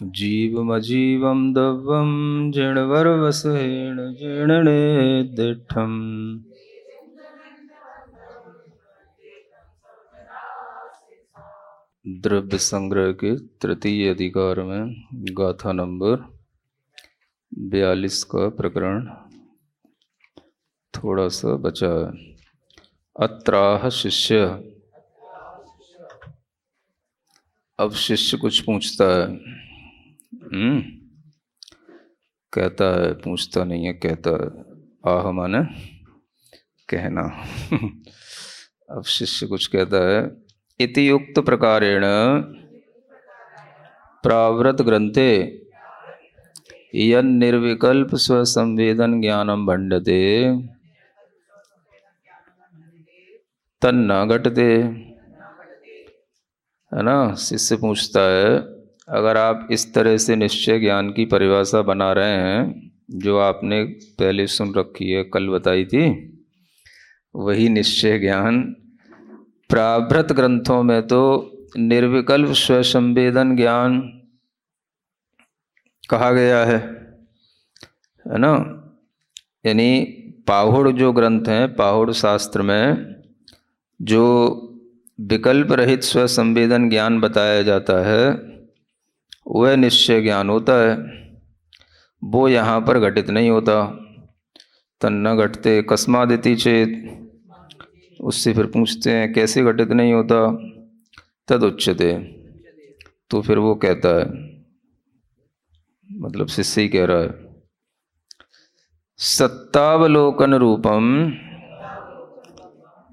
जीवमजीवं दव्वं जिणवर्वसेण जीर्णने दिठम्। द्रव्य संग्रह के तृतीय अधिकार में गाथा नंबर 42 का प्रकरण थोड़ा सा बचा है। अत्राह शिष्य। अब शिष्य कुछ पूछता है। कहता है, पूछता नहीं है, कहता है। आह माने कहना। अब शिष्य कुछ कहता है। इति युक्त प्रकारेण प्रावृत ग्रंथे यन निर्विकल्प स्वसंवेदन ज्ञानम भंडते तन्न घटते। है ना। शिष्य पूछता है, अगर आप इस तरह से निश्चय ज्ञान की परिभाषा बना रहे हैं जो आपने पहले सुन रखी है, कल बताई थी, वही निश्चय ज्ञान प्राभृत ग्रंथों में तो निर्विकल्प स्वसंवेदन ज्ञान कहा गया है ना। यानी पाहुड़ जो ग्रंथ हैं, पाहुड़ शास्त्र में जो विकल्प रहित स्वसंवेदन ज्ञान बताया जाता है वह निश्चय ज्ञान होता है। वो यहाँ पर घटित नहीं होता। तन्न घटते कस्मादिति चेत। उससे फिर पूछते हैं कैसे घटित नहीं होता। तदुच्यते। तो फिर वो कहता है, मतलब शिष्य ही कह रहा है, सत्तावलोकन रूपम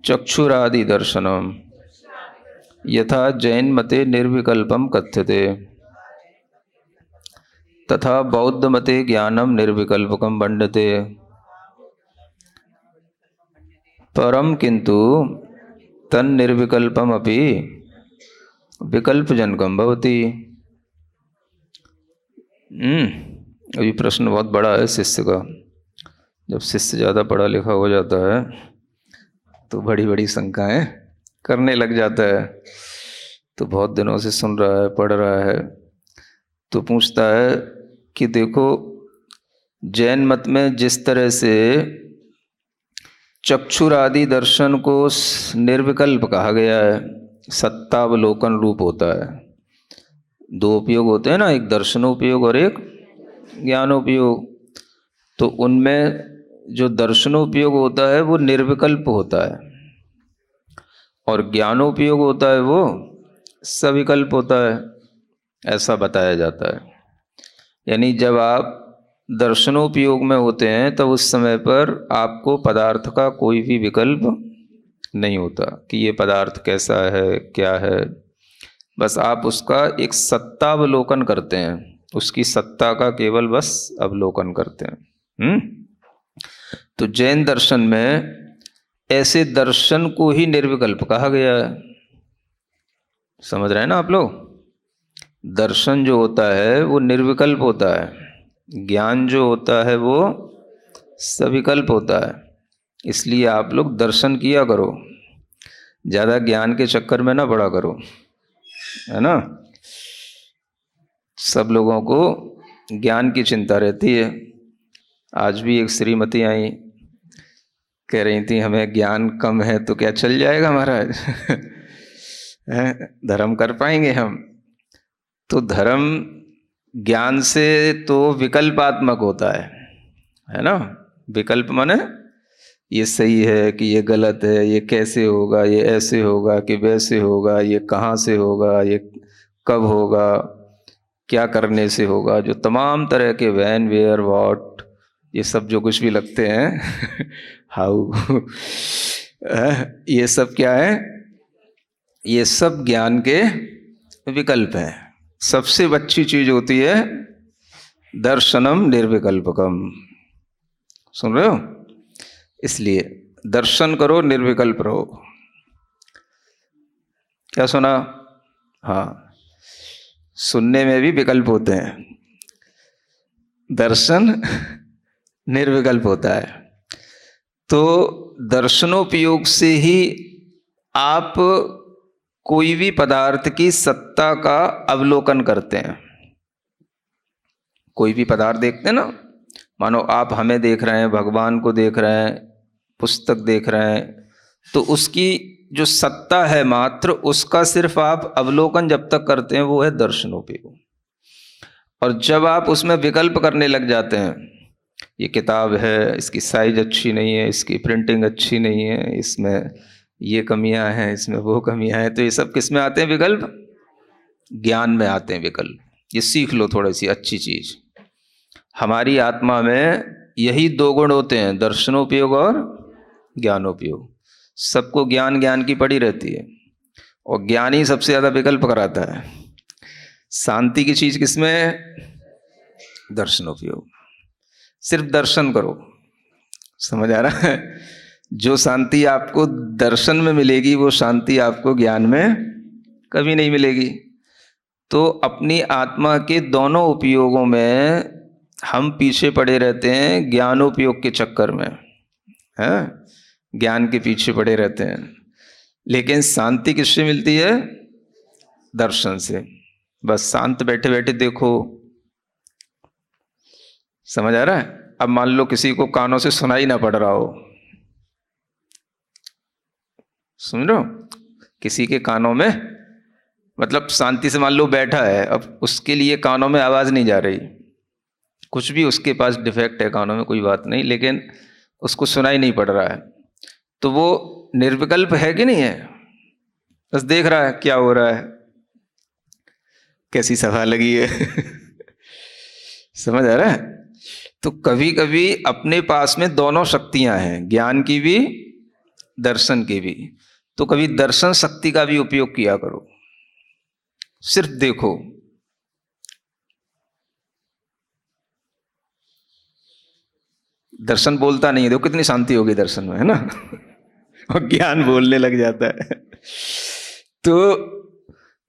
चक्षुरादि दर्शनम यथा जैन मते निर्विकल्पम कथ्यते तथा बौद्ध मते ज्ञानम निर्विकल्पकम भंडते। परम किंतु तन निर्विकल्पम अपि विकल्पजनकम भवति। अभी प्रश्न बहुत बड़ा है शिष्य का। जब शिष्य ज़्यादा पढ़ा लिखा हो जाता है तो बड़ी बड़ी शंकाएं करने लग जाता है। तो बहुत दिनों से सुन रहा है, पढ़ रहा है, तो पूछता है कि देखो, जैन मत में जिस तरह से चक्षुरादि दर्शन को निर्विकल्प कहा गया है, सत्तावलोकन रूप होता है। दो उपयोग होते हैं ना, एक दर्शनोपयोग और एक ज्ञानोपयोग। तो उनमें जो दर्शनोपयोग होता है वो निर्विकल्प होता है और ज्ञानोपयोग होता है वो सविकल्प होता है, ऐसा बताया जाता है। यानी जब आप दर्शनोपयोग में होते हैं तब उस समय पर आपको पदार्थ का कोई भी विकल्प नहीं होता कि ये पदार्थ कैसा है, क्या है। बस आप उसका एक सत्तावलोकन करते हैं, उसकी सत्ता का केवल बस अवलोकन करते हैं। तो जैन दर्शन में ऐसे दर्शन को ही निर्विकल्प कहा गया है। समझ रहे हैं ना आप लोग। दर्शन जो होता है वो निर्विकल्प होता है, ज्ञान जो होता है वो सविकल्प होता है। इसलिए आप लोग दर्शन किया करो, ज़्यादा ज्ञान के चक्कर में ना पड़ा करो, है ना। सब लोगों को ज्ञान की चिंता रहती है। आज भी एक श्रीमती आई, कह रही थी हमें ज्ञान कम है तो क्या चल जाएगा महाराज। धर्म कर पाएंगे हम। तो धर्म ज्ञान से तो विकल्पात्मक होता है ना। विकल्प माने ये सही है कि ये गलत है, ये कैसे होगा, ये ऐसे होगा कि वैसे होगा, ये कहाँ से होगा, ये कब होगा, क्या करने से होगा। जो तमाम तरह के वैन, वेयर, वॉट, ये सब जो कुछ भी लगते हैं हाउ, ये सब क्या है, ये सब ज्ञान के विकल्प हैं। सबसे अच्छी चीज होती है दर्शनम निर्विकल्पकम। सुन रहे हो। इसलिए दर्शन करो, निर्विकल्प रहो। क्या सुना। हाँ, सुनने में भी विकल्प होते हैं, दर्शन निर्विकल्प होता है। तो दर्शनोपयोग से ही आप कोई भी पदार्थ की सत्ता का अवलोकन करते हैं। कोई भी पदार्थ देखते हैं ना, मानो आप हमें देख रहे हैं, भगवान को देख रहे हैं, पुस्तक देख रहे हैं, तो उसकी जो सत्ता है मात्र, उसका सिर्फ आप अवलोकन जब तक करते हैं वो है दर्शनोपयोग। और जब आप उसमें विकल्प करने लग जाते हैं, ये किताब है, इसकी साइज अच्छी नहीं है, इसकी प्रिंटिंग अच्छी नहीं है, इसमें ये कमियां हैं, इसमें वो कमियां हैं, तो ये सब किस में आते हैं विकल्प? ज्ञान में आते हैं विकल्प। ये सीख लो थोड़ी सी अच्छी चीज। हमारी आत्मा में यही दो गुण होते हैं, दर्शनोपयोग और ज्ञानोपयोग। सबको ज्ञान ज्ञान की पड़ी रहती है, और ज्ञान ही सबसे ज्यादा विकल्प कराता है। शांति की चीज किसमें है? दर्शनोपयोग। सिर्फ दर्शन करो, समझ आ रहा है? जो शांति आपको दर्शन में मिलेगी वो शांति आपको ज्ञान में कभी नहीं मिलेगी। तो अपनी आत्मा के दोनों उपयोगों में हम पीछे पड़े रहते हैं, ज्ञानोपयोग के चक्कर में, है ज्ञान के पीछे पड़े रहते हैं। लेकिन शांति किससे मिलती है? दर्शन से। बस शांत बैठे बैठे देखो, समझ आ रहा है? अब मान लो किसी को कानों से सुनाई ना पड़ रहा हो, सुन रहे हो, किसी के कानों में, मतलब शांति से मान लो बैठा है, अब उसके लिए कानों में आवाज नहीं जा रही, कुछ भी उसके पास डिफेक्ट है कानों में, कोई बात नहीं, लेकिन उसको सुनाई नहीं पड़ रहा है, तो वो निर्विकल्प है कि नहीं है? बस देख रहा है क्या हो रहा है, कैसी सभा लगी है समझ आ रहा है? तो कभी कभी अपने पास में दोनों शक्तियां हैं, ज्ञान की भी दर्शन की भी, तो कभी दर्शन शक्ति का भी उपयोग किया करो। सिर्फ देखो, दर्शन बोलता नहीं है, देखो कितनी शांति होगी दर्शन में, है ना और ज्ञान बोलने लग जाता है। तो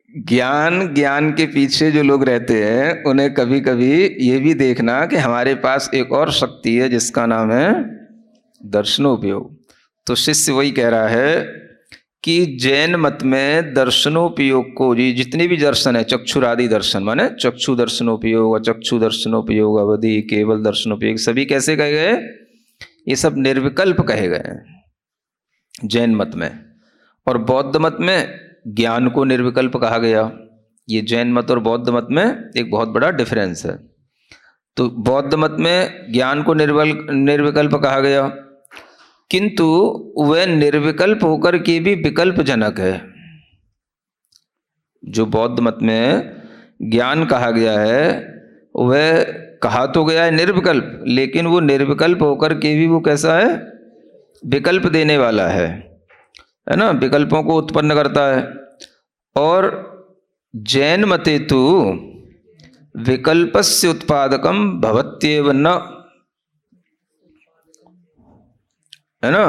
ज्ञान के पीछे जो लोग रहते हैं उन्हें कभी कभी ये भी देखना कि हमारे पास एक और शक्ति है जिसका नाम है दर्शनोपयोग। तो शिष्य वही कह रहा है कि जैन मत में दर्शनोपयोग को, जी जितने भी दर्शन है, चक्षुरादि दर्शन माने चक्षु दर्शनोपयोग, अचक्षु दर्शनोपयोग, अवधि, केवल दर्शनोपयोग, सभी कैसे कहे गए? ये सब निर्विकल्प कहे गए हैं जैन मत में। और बौद्ध मत में ज्ञान को निर्विकल्प कहा गया। ये जैन मत और बौद्ध मत में एक बहुत बड़ा डिफरेंस है। तो बौद्ध मत में ज्ञान को निर्विकल्प कहा गया, किंतु वह निर्विकल्प होकर के भी विकल्प जनक है। जो बौद्ध मत में ज्ञान कहा गया है वह कहा तो गया है निर्विकल्प, लेकिन वो निर्विकल्प होकर के भी वो कैसा है? विकल्प देने वाला है ना, विकल्पों को उत्पन्न करता है। और जैन मते तु विकल्पस्य उत्पादकम भवत्येव न, है ना।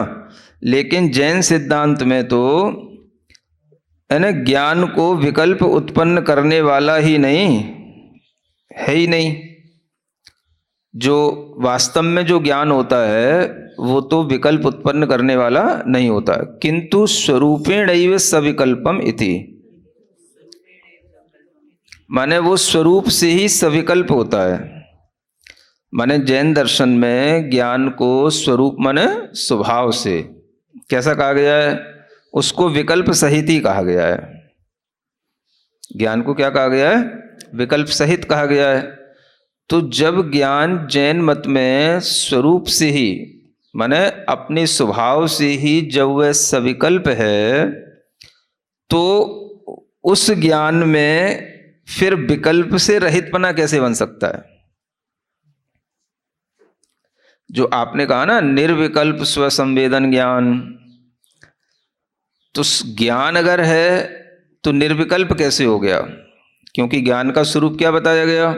लेकिन जैन सिद्धांत में तो है ना, ज्ञान को विकल्प उत्पन्न करने वाला ही नहीं है, ही नहीं। जो वास्तव में जो ज्ञान होता है वो तो विकल्प उत्पन्न करने वाला नहीं होता, किंतु स्वरूपेणैव सविकल्पम इति, माने वो स्वरूप से ही सविकल्प होता है। माने जैन दर्शन में ज्ञान को स्वरूप माने स्वभाव से कैसा कहा गया है? उसको विकल्प सहित ही कहा गया है। ज्ञान को क्या कहा गया है? विकल्प सहित कहा गया है। तो जब ज्ञान जैन मत में स्वरूप से ही माने अपने स्वभाव से ही जब वह सविकल्प है, तो उस ज्ञान में फिर विकल्प से रहितपना कैसे बन सकता है? जो आपने कहा ना निर्विकल्प स्वसंवेदन ज्ञान, तो ज्ञान अगर है तो निर्विकल्प कैसे हो गया? क्योंकि ज्ञान का स्वरूप क्या बताया गया?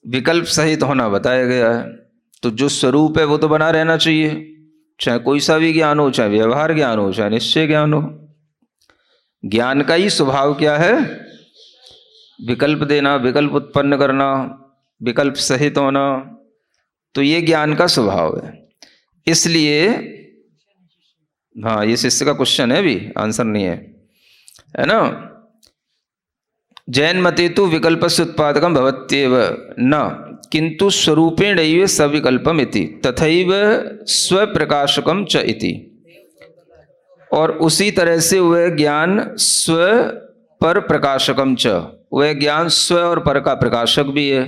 विकल्प सहित होना बताया गया है। तो जो स्वरूप है वो तो बना रहना चाहिए, चाहे कोई सा भी ज्ञान हो, चाहे व्यवहार ज्ञान हो, चाहे निश्चय ज्ञान हो। ज्ञान का ही स्वभाव क्या है? विकल्प देना, विकल्प उत्पन्न करना, विकल्प सहित होना। तो ये ज्ञान का स्वभाव है। इसलिए हाँ, ये शिष्य का क्वेश्चन है, अभी आंसर नहीं है, है ना। जैन मते तो विकल्पस्य उत्पादकम भवत्येव न किंतु स्वरूपेणैव सविकल्पम इति तथैव स्वप्रकाशकम च इति। और उसी तरह से वह ज्ञान स्व पर प्रकाशकम च, वह ज्ञान स्व और पर का प्रकाशक भी है।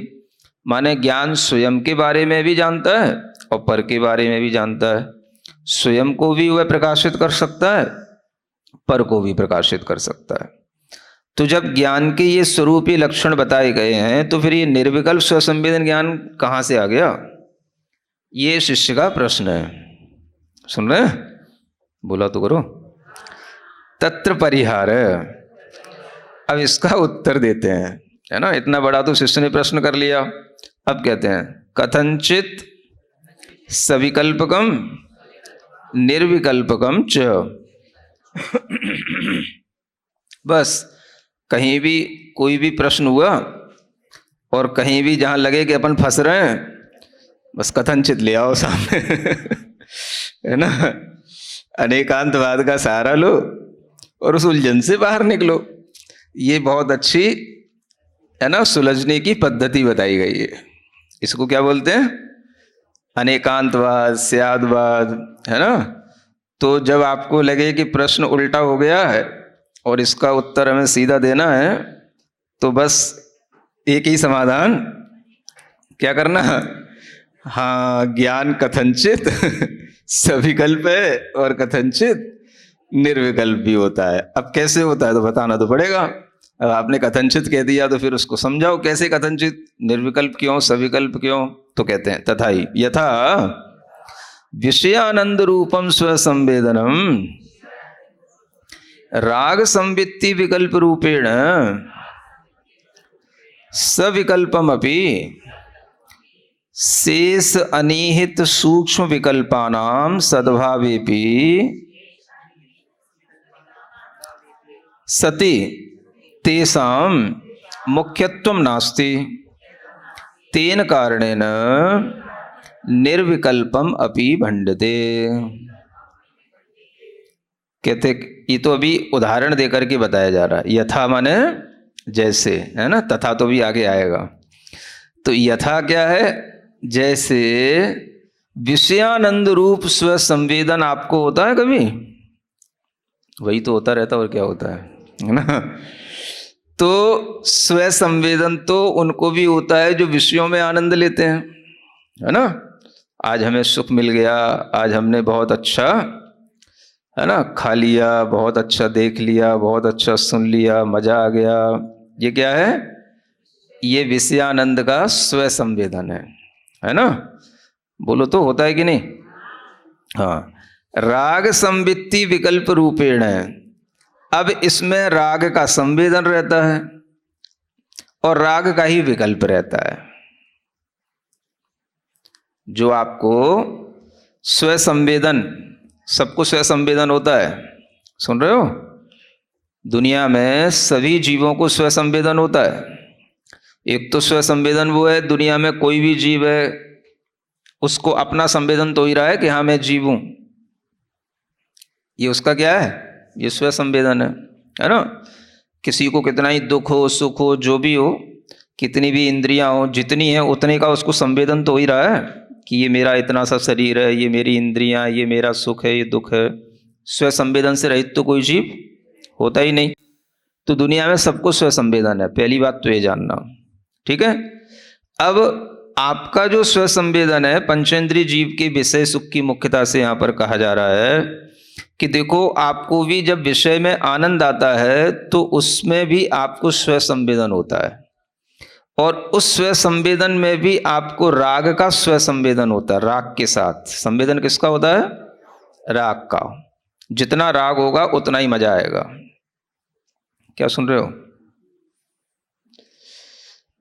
माने ज्ञान स्वयं के बारे में भी जानता है और पर के बारे में भी जानता है। स्वयं को भी वह प्रकाशित कर सकता है, पर को भी प्रकाशित कर सकता है। तो जब ज्ञान के ये स्वरूपी लक्षण बताए गए हैं तो फिर ये निर्विकल्प स्वसंवेदन ज्ञान कहाँ से आ गया? ये शिष्य का प्रश्न है। सुन रहे हैं? बोला तो करो। तत्र परिहार, अब इसका उत्तर देते हैं, है ना। इतना बड़ा तो शिष्य ने प्रश्न कर लिया। अब कहते हैं कथंचित सविकल्पकम निर्विकल्पकम च। बस कहीं भी कोई भी प्रश्न हुआ और कहीं भी जहां लगे कि अपन फंस रहे हैं, बस कथनचित ले आओ सामने है ना। अनेकांतवाद का सहारा लो और उस उलझन से बाहर निकलो। ये बहुत अच्छी, है ना, सुलझने की पद्धति बताई गई है। इसको क्या बोलते हैं? अनेकांतवाद, स्यादवाद, है ना। तो जब आपको लगे कि प्रश्न उल्टा हो गया है और इसका उत्तर हमें सीधा देना है, तो बस एक ही समाधान, क्या करना? हाँ, ज्ञान कथनचित सविकल्प है और कथनचित निर्विकल्प भी होता है। अब कैसे होता है तो बताना तो पड़ेगा। अब आपने कथनचित कह दिया तो फिर उसको समझाओ कैसे कथनचित, निर्विकल्प क्यों, सविकल्प क्यों। तो कहते हैं तथा ही यथा विषयानंद रूपम स्वसंवेदनम राग संवित्ति विकल्प रूपेण सविकल्पम अपि शेष अनिहित सूक्ष्म विकल्पानां सद्भावेपि सति तेषां मुख्यत्वं नास्ति तेन कारणेन निर्विकल्पम अपि भंडते। कहते ये तो अभी उदाहरण देकर के बताया जा रहा है। यथा माने जैसे, है ना, तथा तो भी आगे आएगा। तो यथा क्या है? जैसे विषयानंद रूप स्व संवेदन आपको होता है कभी? वही तो होता रहता, और क्या होता है ना। तो स्व संवेदन तो उनको भी होता है जो विषयों में आनंद लेते हैं, है ना। आज हमें सुख मिल गया, आज हमने बहुत अच्छा, है ना, खा लिया, बहुत अच्छा देख लिया, बहुत अच्छा सुन लिया, मजा आ गया। ये क्या है? ये विषयानंद का स्व संवेदन है ना। बोलो तो होता है कि नहीं? हाँ। राग संवित्ति विकल्प रूपेण है। अब इसमें राग का संवेदन रहता है और राग का ही विकल्प रहता है। जो आपको स्व संवेदन, सबको स्व संवेदन होता है, सुन रहे हो? दुनिया में सभी जीवों को स्व संवेदन होता है। एक तो स्व संवेदन वो है, दुनिया में कोई भी जीव है उसको अपना संवेदन तो ही रहा है कि हाँ मैं जीव हूं, ये उसका क्या है? ये स्व संवेदन है ना। किसी को कितना ही दुख हो, सुख हो, जो भी हो, कितनी भी इंद्रियां हो, जितनी है उतने का उसको संवेदन तो हो ही रहा है कि ये मेरा इतना सा शरीर है, ये मेरी इंद्रियां, ये मेरा सुख है, ये दुख है। स्व संवेदन से रहित तो कोई जीव होता ही नहीं। तो दुनिया में सबको स्व संवेदन है, पहली बात तो ये जानना, ठीक है। अब आपका जो स्व संवेदन है पंचेंद्रिय जीव के विषय सुख की मुख्यता से यहां पर कहा जा रहा है कि देखो, आपको भी जब विषय में आनंद आता है तो उसमें भी आपको स्व संवेदन होता है, और उस स्व संवेदन में भी आपको राग का स्व संवेदन होता है। राग के साथ संवेदन किसका होता है? राग का। जितना राग होगा उतना ही मजा आएगा। क्या सुन रहे हो?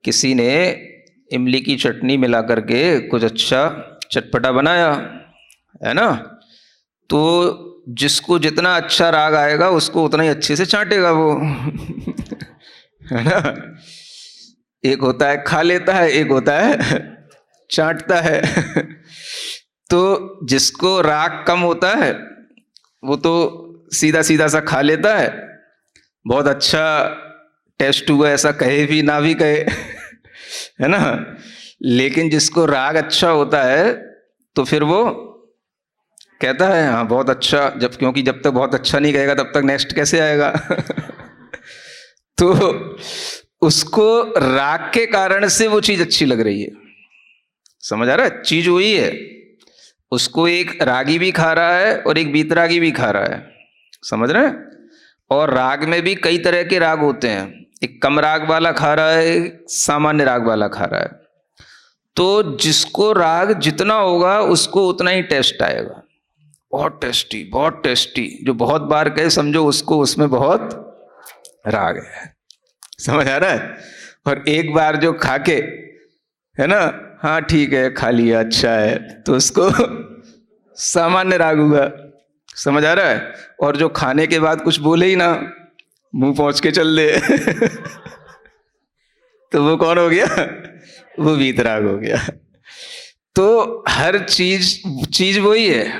किसी ने इमली की चटनी मिला करके कुछ अच्छा चटपटा बनाया, है ना, तो जिसको जितना अच्छा राग आएगा उसको उतना ही अच्छे से चाटेगा वो है ना। एक होता है खा लेता है, एक होता है चाटता है तो जिसको राग कम होता है वो तो सीधा सीधा सा खा लेता है, बहुत अच्छा टेस्ट हुआ ऐसा कहे भी ना भी कहे है ना। लेकिन जिसको राग अच्छा होता है तो फिर वो कहता है हाँ बहुत अच्छा, जब क्योंकि जब तक बहुत अच्छा नहीं कहेगा तब तक नेक्स्ट कैसे आएगा तो उसको राग के कारण से वो चीज अच्छी लग रही है। समझ आ रहा है? चीज वही है, उसको एक रागी भी खा रहा है और एक बीतरागी भी खा रहा है। समझ रहे हैं? और राग में भी कई तरह के राग होते हैं, एक कम राग वाला खा रहा है, एक सामान्य राग वाला खा रहा है। तो जिसको राग जितना होगा उसको उतना ही टेस्ट आएगा। बहुत टेस्टी, बहुत टेस्टी, जो बहुत बार कहे समझो उसको उसमें बहुत राग है। समझ आ रहा है? और एक बार जो खाके है ना, हाँ ठीक है खा लिया अच्छा है, तो उसको सामान्य राग हुआ। समझ आ रहा है? और जो खाने के बाद कुछ बोले ही ना, मुंह पहुंच के चल दे तो वो कौन हो गया? वो वीतराग हो गया। तो हर चीज चीज वही है।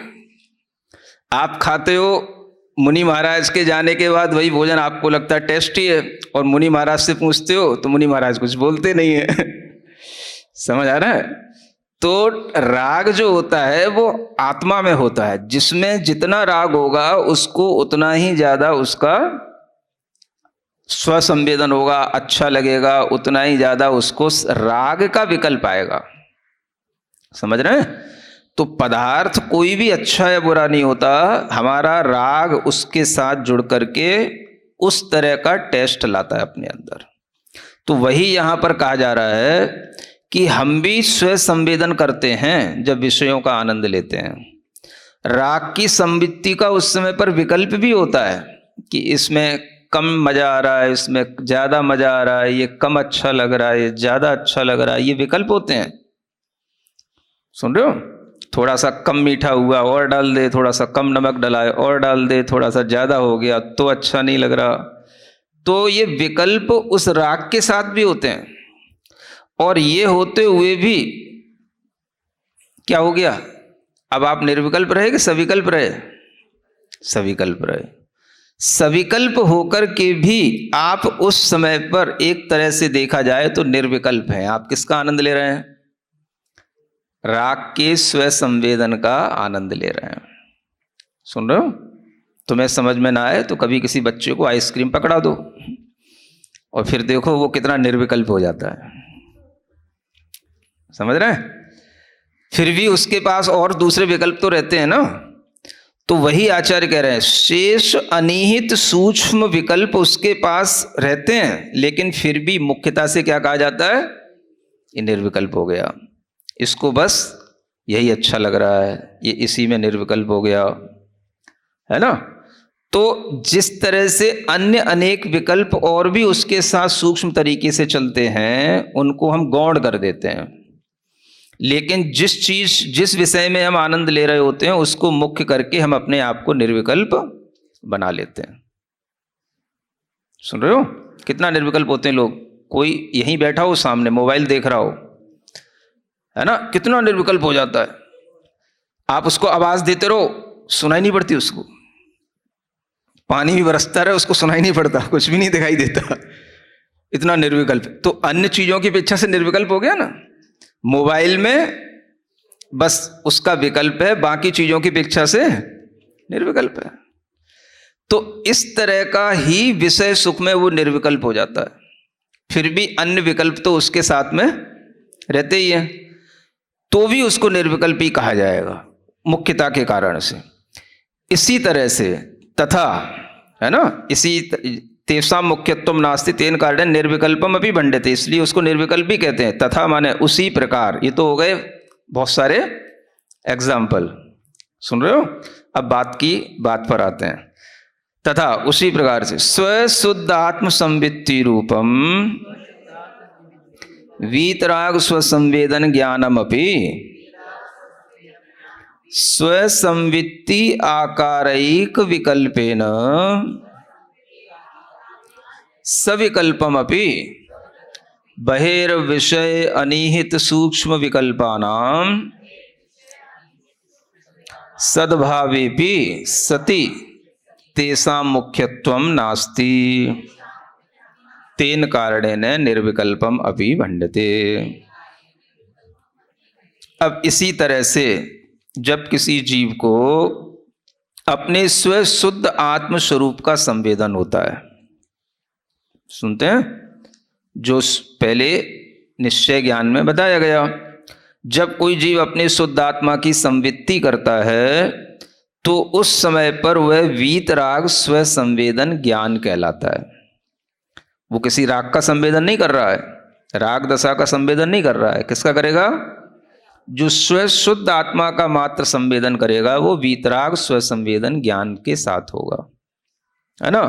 आप खाते हो, मुनि महाराज के जाने के बाद वही भोजन आपको लगता है टेस्टी है, और मुनि महाराज से पूछते हो तो मुनि महाराज कुछ बोलते नहीं है समझ आ रहा है? तो राग जो होता है वो आत्मा में होता है, जिसमें जितना राग होगा उसको उतना ही ज्यादा उसका स्वसंवेदन होगा, अच्छा लगेगा, उतना ही ज्यादा उसको राग का विकल्प आएगा। समझ रहे हैं? तो पदार्थ कोई भी अच्छा या बुरा नहीं होता, हमारा राग उसके साथ जुड़ करके उस तरह का टेस्ट लाता है अपने अंदर। तो वही यहां पर कहा जा रहा है कि हम भी स्व संवेदन करते हैं जब विषयों का आनंद लेते हैं। राग की संवित्ति का उस समय पर विकल्प भी होता है कि इसमें कम मजा आ रहा है, इसमें ज्यादा मजा आ रहा है, ये कम अच्छा लग रहा है, ये ज्यादा अच्छा लग रहा है, ये विकल्प होते हैं। सुन रहे हो? थोड़ा सा कम मीठा हुआ और डाल दे, थोड़ा सा कम नमक डलाए और डाल दे, थोड़ा सा ज्यादा हो गया तो अच्छा नहीं लग रहा। तो ये विकल्प उस राग के साथ भी होते हैं। और ये होते हुए भी क्या हो गया? अब आप निर्विकल्प रहे कि सविकल्प रहे? सविकल्प रहे। सविकल्प होकर के भी आप उस समय पर एक तरह से देखा जाए तो निर्विकल्प हैं। आप किसका आनंद ले रहे हैं? राग के स्व संवेदन का आनंद ले रहे हैं। सुन रहे हो? तुम्हें समझ में ना आए तो कभी किसी बच्चे को आइसक्रीम पकड़ा दो और फिर देखो वो कितना निर्विकल्प हो जाता है। समझ रहे हैं? फिर भी उसके पास और दूसरे विकल्प तो रहते हैं ना। तो वही आचार्य कह रहे हैं, शेष अनिहित सूक्ष्म विकल्प उसके पास रहते हैं, लेकिन फिर भी मुख्यता से क्या कहा जाता है? ये निर्विकल्प हो गया, इसको बस यही अच्छा लग रहा है, ये इसी में निर्विकल्प हो गया, है ना। तो जिस तरह से अन्य अनेक विकल्प और भी उसके साथ सूक्ष्म तरीके से चलते हैं, उनको हम गौण कर देते हैं। लेकिन जिस विषय में हम आनंद ले रहे होते हैं उसको मुख्य करके हम अपने आप को निर्विकल्प बना लेते हैं। सुन रहे हो? कितना निर्विकल्प होते हैं लोग। कोई यहीं बैठा हो सामने मोबाइल देख रहा हो, है ना, कितना निर्विकल्प हो जाता है। आप उसको आवाज देते रहो, सुनाई नहीं पड़ती उसको। पानी भी बरसता रहे उसको सुनाई नहीं पड़ता, कुछ भी नहीं दिखाई देता, इतना निर्विकल्प। तो अन्य चीजों की अपेक्षा से निर्विकल्प हो गया ना। मोबाइल में बस उसका विकल्प है, बाकी चीजों की अपेक्षा से निर्विकल्प है। तो इस तरह का ही विषय सुख में वो निर्विकल्प हो जाता है। फिर भी अन्य विकल्प तो उसके साथ में रहते ही हैं, तो भी उसको निर्विकल्प ही कहा जाएगा मुख्यता के कारण से। इसी तरह से तथा, है ना, इसी तेषां मुख्यत्वम नास्ति तेन कारण निर्विकल्पम अपि भण्ड्यते, इसलिए उसको निर्विकल्प भी कहते हैं। तथा माने उसी प्रकार। ये तो हो गए बहुत सारे एग्जाम्पल। सुन रहे हो? अब बात पर आते हैं। तथा उसी प्रकार से स्वशुद्ध आत्म संवित्ति रूपम वीतराग स्वसंवेदन ज्ञानमपि स्वसंवित्ति आकारैक विकल्पेन सविकल्पमपि बहिर्विषय अनिहित सूक्ष्म विकल्पानां सद्भावेपि सति तेषां मुख्यत्वं नास्ति। तेन कारणेन निर्विकल्पम अपि भण्डते। अब इसी तरह से जब किसी जीव को अपने स्व शुद्ध आत्म स्वरूप का संवेदन होता है, सुनते हैं जो पहले निश्चय ज्ञान में बताया गया, जब कोई जीव अपने शुद्ध आत्मा की संवित्ति करता है तो उस समय पर वह वीतराग स्व संवेदन ज्ञान कहलाता है। वो किसी राग का संवेदन नहीं कर रहा है, राग दशा का संवेदन नहीं कर रहा है, किसका करेगा? जो स्व शुद्ध आत्मा का मात्र संवेदन करेगा वो वीतराग स्व संवेदन ज्ञान के साथ होगा, है ना,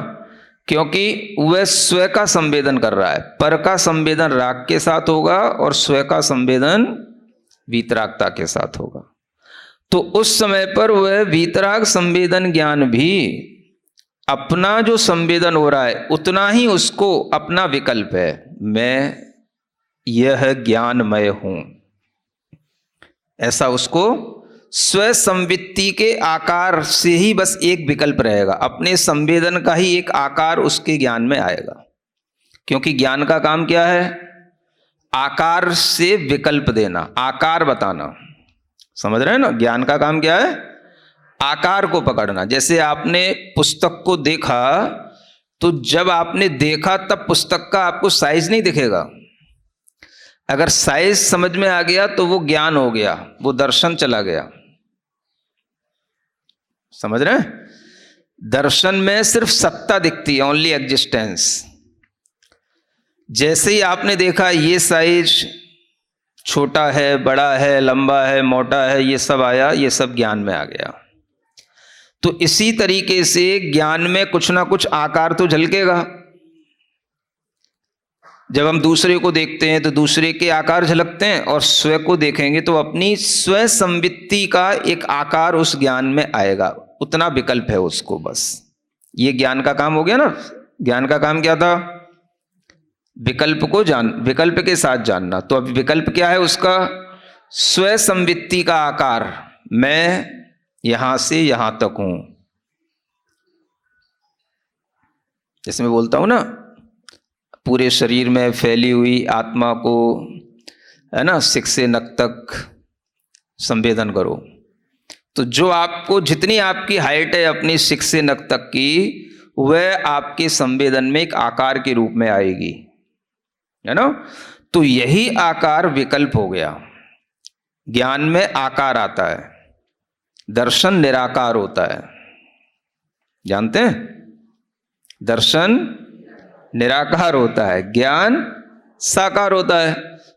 क्योंकि वह स्व का संवेदन कर रहा है। पर का संवेदन राग के साथ होगा और स्व का संवेदन वीतरागता के साथ होगा। तो उस समय पर वह वीतराग संवेदन ज्ञान भी अपना जो संवेदन हो रहा है उतना ही उसको अपना विकल्प है, मैं यह ज्ञानमय हूं, ऐसा उसको स्व संवित्ति के आकार से ही बस एक विकल्प रहेगा, अपने संवेदन का ही एक आकार उसके ज्ञान में आएगा। क्योंकि ज्ञान का काम क्या है? आकार से विकल्प देना, आकार बताना, समझ रहे हैं ना? ज्ञान का काम क्या है? आकार को पकड़ना। जैसे आपने पुस्तक को देखा तो जब आपने देखा तब पुस्तक का आपको साइज नहीं दिखेगा, अगर साइज समझ में आ गया तो वो ज्ञान हो गया, वो दर्शन चला गया, समझ रहे हैं? दर्शन में सिर्फ सत्ता दिखती है, ओनली एग्जिस्टेंस। जैसे ही आपने देखा ये साइज छोटा है, बड़ा है, लंबा है, मोटा है, ये सब आया, ये सब ज्ञान में आ गया। तो इसी तरीके से ज्ञान में कुछ ना कुछ आकार तो झलकेगा। जब हम दूसरे को देखते हैं तो दूसरे के आकार झलकते हैं, और स्व को देखेंगे तो अपनी स्व संवित्ति का एक आकार उस ज्ञान में आएगा, उतना विकल्प है उसको, बस। ये ज्ञान का काम हो गया ना। ज्ञान का काम क्या था? विकल्प को विकल्प के साथ जानना। तो अब विकल्प क्या है उसका? स्व संवित्ति का आकार, मैं यहां से यहां तक हूं। जैसे मैं बोलता हूं ना, पूरे शरीर में फैली हुई आत्मा को, है ना, सिक से नख तक संवेदन करो। तो जो आपको, जितनी आपकी हाइट है अपनी सिक से नख तक की, वह आपके संवेदन में एक आकार के रूप में आएगी, है ना। तो यही आकार विकल्प हो गया। ज्ञान में आकार आता है, दर्शन निराकार होता है, जानते हैं? दर्शन निराकार होता है, ज्ञान साकार होता है।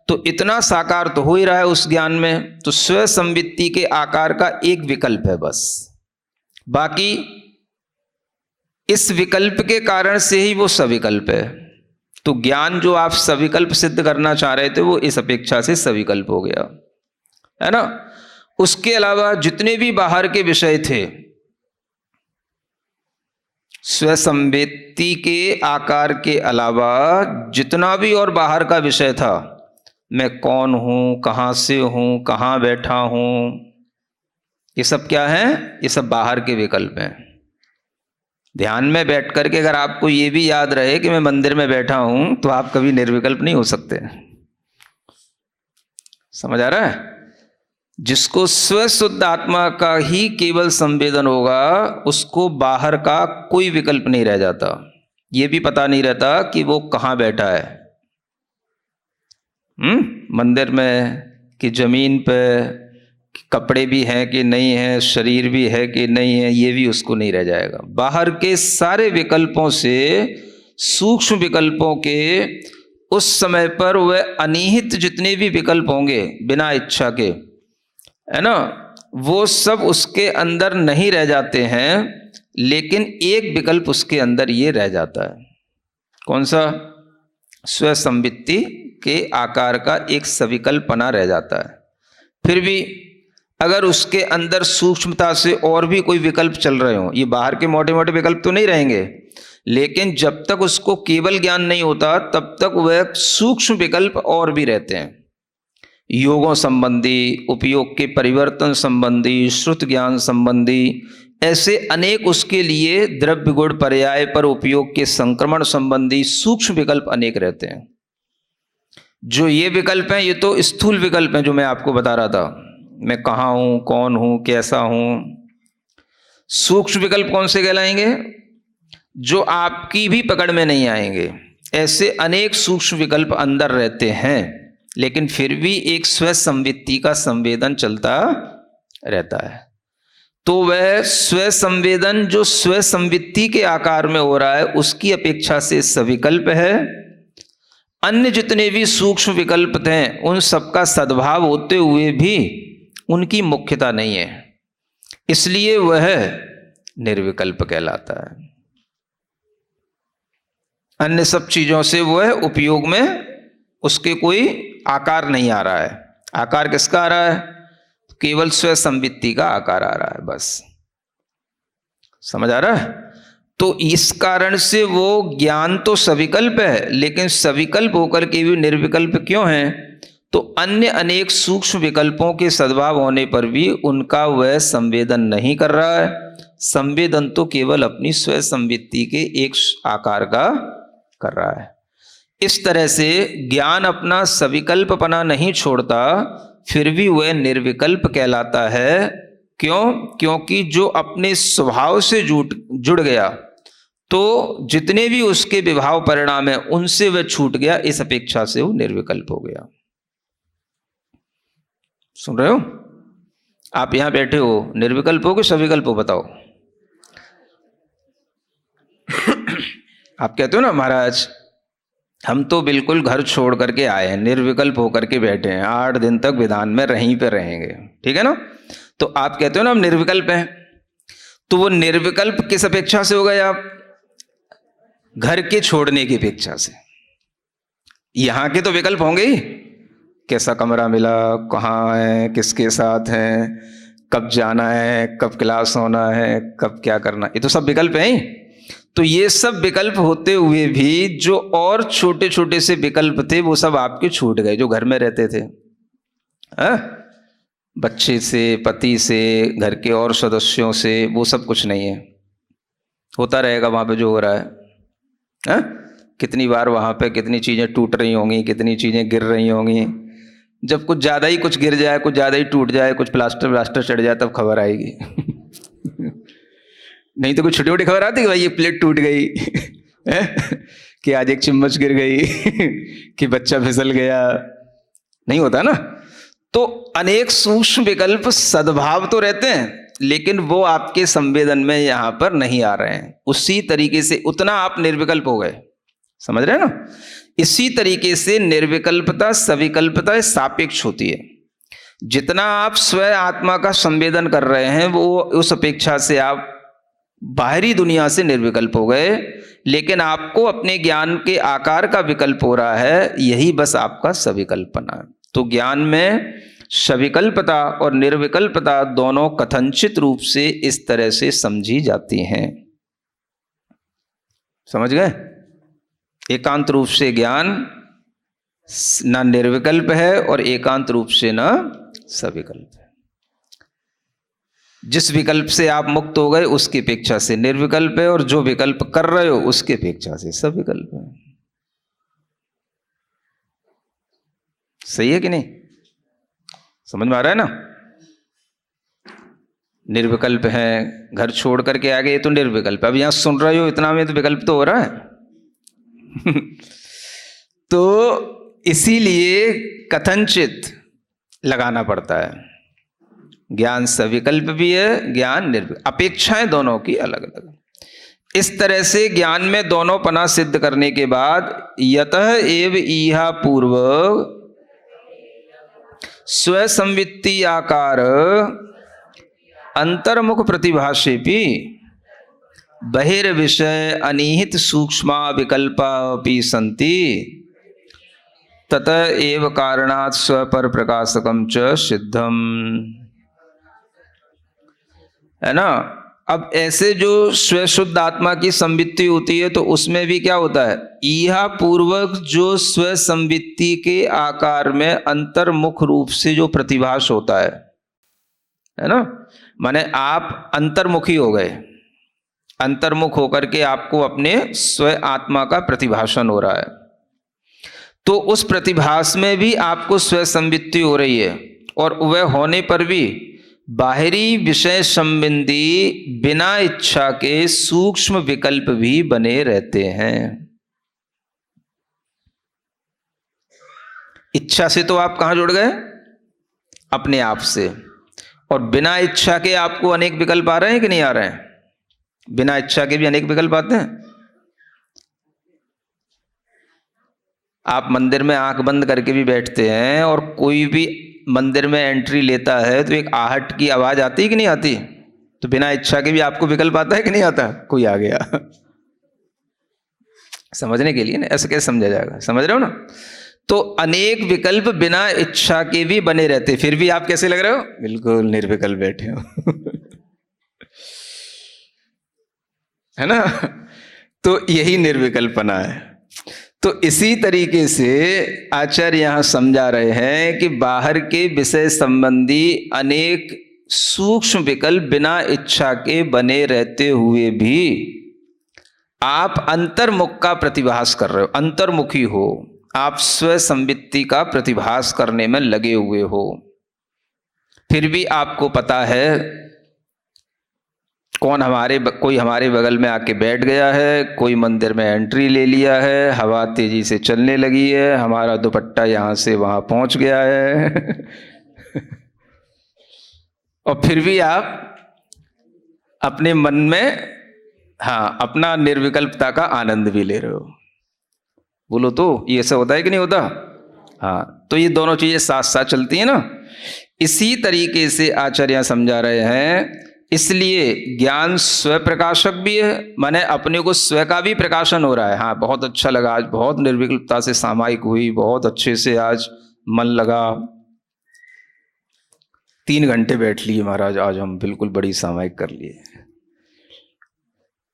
तो इतना साकार तो हो ही रहा है उस ज्ञान में। तो स्व संवित्ति के आकार का एक विकल्प है बस, बाकी इस विकल्प के कारण से ही वो सविकल्प है। तो ज्ञान जो आप सविकल्प सिद्ध करना चाह रहे थे वो इस अपेक्षा से सविकल्प हो गया, है ना। उसके अलावा जितने भी बाहर के विषय थे, स्वसंवेत्ति के आकार के अलावा जितना भी और बाहर का विषय था, मैं कौन हूं, कहां से हूं, कहां बैठा हूं, ये सब क्या है? ये सब बाहर के विकल्प हैं। ध्यान में बैठ करके अगर आपको ये भी याद रहे कि मैं मंदिर में बैठा हूं, तो आप कभी निर्विकल्प नहीं हो सकते। समझ आ रहा है? जिसको स्वशुद्ध आत्मा का ही केवल संवेदन होगा, उसको बाहर का कोई विकल्प नहीं रह जाता। ये भी पता नहीं रहता कि वो कहां बैठा है, मंदिर में कि जमीन पे, कपड़े भी हैं कि नहीं है, शरीर भी है कि नहीं है, ये भी उसको नहीं रह जाएगा। बाहर के सारे विकल्पों से, सूक्ष्म विकल्पों के, उस समय पर वह अनिहित जितने भी विकल्प होंगे बिना इच्छा के, है ना, वो सब उसके अंदर नहीं रह जाते हैं, लेकिन एक विकल्प उसके अंदर ये रह जाता है। कौन सा? स्वसंवित्ति के आकार का एक सविकल्पना रह जाता है। फिर भी अगर उसके अंदर सूक्ष्मता से और भी कोई विकल्प चल रहे हो, ये बाहर के मोटे मोटे विकल्प तो नहीं रहेंगे, लेकिन जब तक उसको केवल ज्ञान नहीं होता तब तक वह सूक्ष्म विकल्प और भी रहते हैं। योगों संबंधी, उपयोग के परिवर्तन संबंधी, श्रुत ज्ञान संबंधी, ऐसे अनेक उसके लिए द्रव्य गुण पर्याय पर उपयोग के संक्रमण संबंधी सूक्ष्म विकल्प अनेक रहते हैं। जो ये विकल्प हैं ये तो स्थूल विकल्प हैं, जो मैं आपको बता रहा था, मैं कहाँ हूं, कौन हूं, कैसा हूं। सूक्ष्म विकल्प कौन से कहलाएंगे? जो आपकी भी पकड़ में नहीं आएंगे। ऐसे अनेक सूक्ष्म विकल्प अंदर रहते हैं, लेकिन फिर भी एक स्व संवित्ति का संवेदन चलता रहता है। तो वह स्व संवेदन जो स्व संवित्ति के आकार में हो रहा है, उसकी अपेक्षा से सविकल्प है। अन्य जितने भी सूक्ष्म विकल्प हैं, उन सबका सद्भाव होते हुए भी उनकी मुख्यता नहीं है, इसलिए वह निर्विकल्प कहलाता है। अन्य सब चीजों से वह उपयोग में उसके कोई आकार नहीं आ रहा है। आकार किसका आ रहा है? केवल स्व संवित्ति का आकार आ रहा है, बस। समझ आ रहा है? तो इस कारण से वो ज्ञान तो सविकल्प है, लेकिन सविकल्प होकर के भी निर्विकल्प क्यों है? तो अन्य अनेक सूक्ष्म विकल्पों के सद्भाव होने पर भी उनका वह संवेदन नहीं कर रहा है। संवेदन तो केवल अपनी स्व संवित्ति के एक आकार का कर रहा है। इस तरह से ज्ञान अपना सविकल्पपना नहीं छोड़ता, फिर भी वह निर्विकल्प कहलाता है। क्यों? क्योंकि जो अपने स्वभाव से जुड़ गया, तो जितने भी उसके विभाव परिणाम है उनसे वह छूट गया, इस अपेक्षा से वो निर्विकल्प हो गया। सुन रहे हो? आप यहां बैठे हो, निर्विकल्प हो कि सविकल्प हो? बताओ। आप कहते हो ना, महाराज हम तो बिल्कुल घर छोड़ करके आए हैं, निर्विकल्प होकर के बैठे हैं, 8 दिन तक विधान में रहीं पे रहेंगे, ठीक है ना? तो आप कहते हो ना हम निर्विकल्प हैं, तो वो निर्विकल्प किस अपेक्षा से हो गए आप? घर के छोड़ने की अपेक्षा से। यहां के तो विकल्प होंगे ही, कैसा कमरा मिला, कहाँ है, किसके साथ हैं, कब जाना है, कब क्लास होना है, कब क्या करना, ये तो सब विकल्प हैं ही। तो ये सब विकल्प होते हुए भी जो और छोटे छोटे से विकल्प थे वो सब आपके छूट गए, जो घर में रहते थे। बच्चे से, पति से, घर के और सदस्यों से, वो सब कुछ नहीं है। होता रहेगा वहां पे जो हो रहा है। कितनी बार वहां पे कितनी चीजें टूट रही होंगी, कितनी चीजें गिर रही होंगी। जब कुछ ज्यादा ही कुछ गिर जाए, कुछ ज्यादा ही टूट जाए, कुछ प्लास्टर चढ़ जाए, तब खबर आएगी। नहीं तो कोई छोटी छोटी खबर आती कि भाई ये प्लेट टूट गई, कि आज एक चम्मच गिर गई, कि बच्चा फिसल गया, नहीं होता ना। तो अनेक सूक्ष्म विकल्प सद्भाव तो रहते हैं, लेकिन वो आपके संवेदन में यहां पर नहीं आ रहे हैं। उसी तरीके से उतना आप निर्विकल्प हो गए, समझ रहे हैं ना? इसी तरीके से निर्विकल्पता सविकल्पता सापेक्ष होती है। जितना आप स्व आत्मा का संवेदन कर रहे हैं, वो उस अपेक्षा से आप बाहरी दुनिया से निर्विकल्प हो गए, लेकिन आपको अपने ज्ञान के आकार का विकल्प हो रहा है, यही बस आपका सविकल्पना है। तो ज्ञान में सविकल्पता और निर्विकल्पता दोनों कथनचित रूप से इस तरह से समझी जाती हैं। समझ गए? एकांत रूप से ज्ञान ना निर्विकल्प है और एकांत रूप से ना सविकल्प है। जिस विकल्प से आप मुक्त हो गए उसकी अपेक्षा से निर्विकल्प है, और जो विकल्प कर रहे हो उसकी अपेक्षा से सविकल्प है। सही है कि नहीं? समझ में आ रहा है ना? निर्विकल्प है, घर छोड़ करके आ गए, ये तो निर्विकल्प। अब यहां सुन रहे हो, इतना में तो विकल्प तो हो रहा है। तो इसीलिए कथनचित लगाना पड़ता है। ज्ञान सविकल्प भी है, ज्ञान निर्विकल्प, अपेक्षाएं दोनों की अलग अलग। इस तरह से ज्ञान में दोनों पना सिद्ध करने के बाद यतः एव इहा पूर्व स्व संवित्ति आकार अंतर्मुख प्रतिभाषेपि बहिर्विषय अनिहित सूक्ष्मा विकल्पापि सन्ति ततः एव कारणात् स्वपर प्रकाशकम च सिद्धम। है ना? अब ऐसे जो स्व शुद्ध आत्मा की संवित्ति होती है, तो उसमें भी क्या होता है? इहा पूर्वक जो स्व संवित्ति के आकार में अंतर्मुख रूप से जो प्रतिभास होता है है ना। माने आप अंतर्मुखी हो गए, अंतर्मुख होकर के आपको अपने स्व आत्मा का प्रतिभासन हो रहा है। तो उस प्रतिभास में भी आपको स्व संवित्ति हो रही है, और वह होने पर भी बाहरी विषय संबंधी बिना इच्छा के सूक्ष्म विकल्प भी बने रहते हैं। इच्छा से तो आप कहां जुड़ गए? अपने आप से। और बिना इच्छा के आपको अनेक विकल्प आ रहे हैं कि नहीं आ रहे हैं? बिना इच्छा के भी अनेक विकल्प आते हैं। आप मंदिर में आंख बंद करके भी बैठते हैं, और कोई भी मंदिर में एंट्री लेता है तो एक आहट की आवाज आती है कि नहीं आती? तो बिना इच्छा के भी आपको विकल्प आता है कि नहीं आता? कोई आ गया। समझने के लिए ना, ऐसे कैसे समझा जाएगा? समझ रहे हो ना? तो अनेक विकल्प बिना इच्छा के भी बने रहते, फिर भी आप कैसे लग रहे हो? बिल्कुल निर्विकल्प बैठे हो। है ना? तो यही निर्विकल्पना है। तो इसी तरीके से आचार्य यहां समझा रहे हैं कि बाहर के विषय संबंधी अनेक सूक्ष्म विकल्प बिना इच्छा के बने रहते हुए भी आप अंतर्मुख का प्रतिभास कर रहे हो, अंतर्मुखी हो, आप स्व संवित्ति का प्रतिभास करने में लगे हुए हो। फिर भी आपको पता है कोई हमारे बगल में आके बैठ गया है, कोई मंदिर में एंट्री ले लिया है, हवा तेजी से चलने लगी है, हमारा दुपट्टा यहां से वहां पहुंच गया है। और फिर भी आप अपने मन में अपना निर्विकल्पता का आनंद भी ले रहे हो। बोलो तो ये ऐसा होता है कि नहीं होता? तो ये दोनों चीजें साथ साथ चलती हैं ना। इसी तरीके से आचार्य समझा रहे हैं, इसलिए ज्ञान स्व प्रकाशक भी है, माने अपने को स्व का भी प्रकाशन हो रहा है। बहुत अच्छा लगा, आज बहुत निर्विकल्पता से सामायिक हुई, बहुत अच्छे से आज मन लगा, 3 घंटे बैठ लिए महाराज, आज हम बिल्कुल बड़ी सामायिक कर लिए।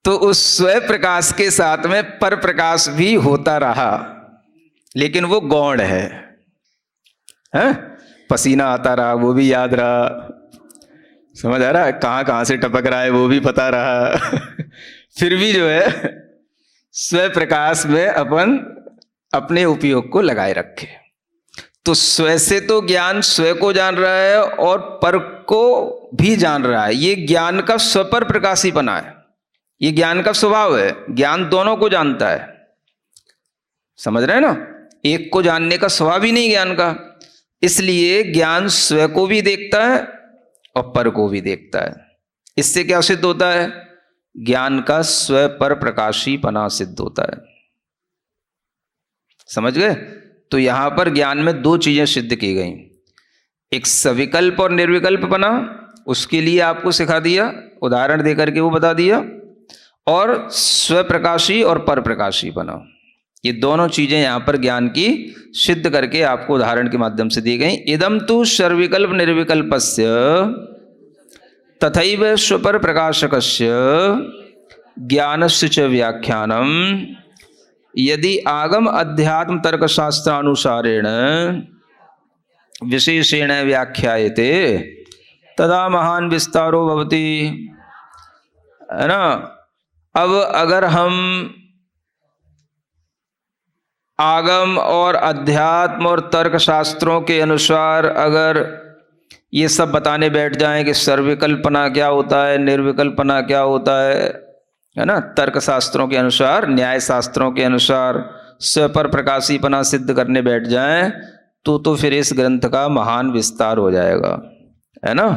तो उस स्व प्रकाश के साथ में पर प्रकाश भी होता रहा, लेकिन वो गौण है? पसीना आता रहा, वो भी याद रहा, समझ आ रहा है? कहां कहां से टपक रहा है वो भी पता रहा। फिर भी जो है स्व प्रकाश में अपन अपने उपयोग को लगाए रखे। तो स्व से तो ज्ञान स्व को जान रहा है और पर को भी जान रहा है। ये ज्ञान का स्वपर प्रकाशीपना है, ये ज्ञान का स्वभाव है। ज्ञान दोनों को जानता है, समझ रहे हैं ना? एक को जानने का स्वभाव ही नहीं ज्ञान का। इसलिए ज्ञान स्व को भी देखता है और पर को भी देखता है। इससे क्या सिद्ध होता है? ज्ञान का स्व पर प्रकाशीपना सिद्ध होता है। समझ गए? तो यहां पर ज्ञान में 2 चीजें सिद्ध की गई, एक सविकल्प और निर्विकल्पपना, उसके लिए आपको सिखा दिया, उदाहरण देकर के वो बता दिया, और स्वप्रकाशी और पर प्रकाशीपना। ये दोनों चीजें यहां पर ज्ञान की सिद्ध करके आपको उदाहरण के माध्यम से दी गई। इदम तु सर्विकल्प निर्विकल्पस्य तथैव स्वपर प्रकाशकस्य ज्ञानस्य च व्याख्यानम यदि आगम अध्यात्म तर्क शास्त्रानुसारेण विशेषेण व्याख्यायते तदा महान विस्तारो भवति। है ना? अब अगर हम आगम और अध्यात्म और तर्क शास्त्रों के अनुसार अगर ये सब बताने बैठ जाएं कि सर्वविकल्पना क्या होता है, निर्विकल्पना क्या होता है ना, तर्क शास्त्रों के अनुसार, न्याय शास्त्रों के अनुसार स्वपर प्रकाशीपना सिद्ध करने बैठ जाएं, तो फिर इस ग्रंथ का महान विस्तार हो जाएगा, है ना?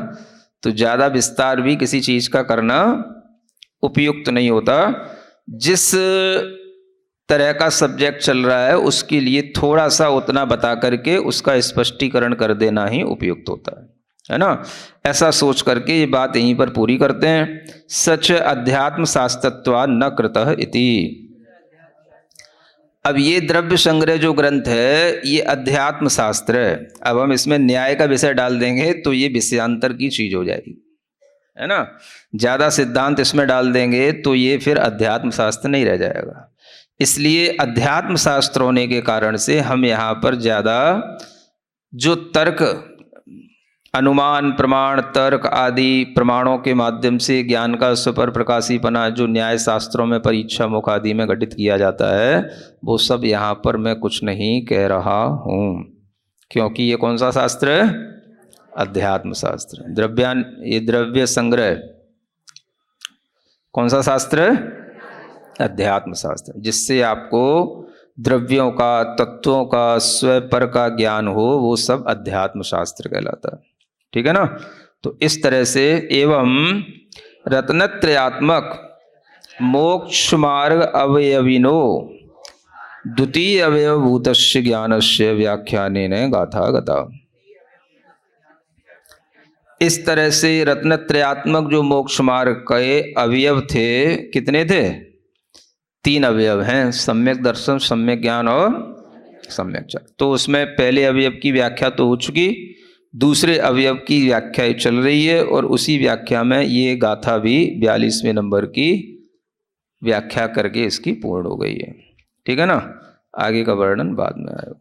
तो ज्यादा विस्तार भी किसी चीज का करना उपयुक्त नहीं होता। जिस तरह का सब्जेक्ट चल रहा है उसके लिए थोड़ा सा उतना बता करके उसका स्पष्टीकरण कर देना ही उपयुक्त होता है ना? ऐसा सोच करके ये बात यहीं पर पूरी करते हैं। सच अध्यात्म शास्त्रत्वा न कृतः इति। अब ये द्रव्य संग्रह जो ग्रंथ है ये अध्यात्म शास्त्र है। अब हम इसमें न्याय का विषय डाल देंगे तो ये विषयांतर की चीज हो जाएगी, है ना? ज्यादा सिद्धांत इसमें डाल देंगे तो ये फिर अध्यात्म शास्त्र नहीं रह जाएगा। इसलिए अध्यात्म शास्त्र होने के कारण से हम यहाँ पर ज्यादा जो तर्क अनुमान, प्रमाण, तर्क आदि प्रमाणों के माध्यम से ज्ञान का स्वपर प्रकाशीपना जो न्याय शास्त्रों में परीक्षा मुख आदि में घटित किया जाता है, वो सब यहाँ पर मैं कुछ नहीं कह रहा हूँ, क्योंकि ये कौन सा शास्त्र है? अध्यात्म शास्त्र। ये द्रव्य संग्रह कौन सा शास्त्र है? अध्यात्म शास्त्र, जिससे आपको द्रव्यों का, तत्वों का, स्वपर का ज्ञान हो, वो सब अध्यात्म शास्त्र कहलाता है। ठीक है ना? तो इस तरह से एवं रत्नत्रयात्मक मोक्ष मार्ग अवयविनो द्वितीय अवयवभूतस्य ज्ञानस्य व्याख्यानेन गाथा गता। इस तरह से रत्नत्रयात्मक जो मोक्ष मार्ग के अवयव थे, कितने थे? 3 अवयव हैं, सम्यक दर्शन, सम्यक ज्ञान और सम्यक चार। तो उसमें पहले अवयव की व्याख्या तो हो चुकी, दूसरे अवयव की व्याख्या चल रही है, और उसी व्याख्या में ये गाथा भी 42वें नंबर की व्याख्या करके इसकी पूर्ण हो गई है। ठीक है ना? आगे का वर्णन बाद में आएगा।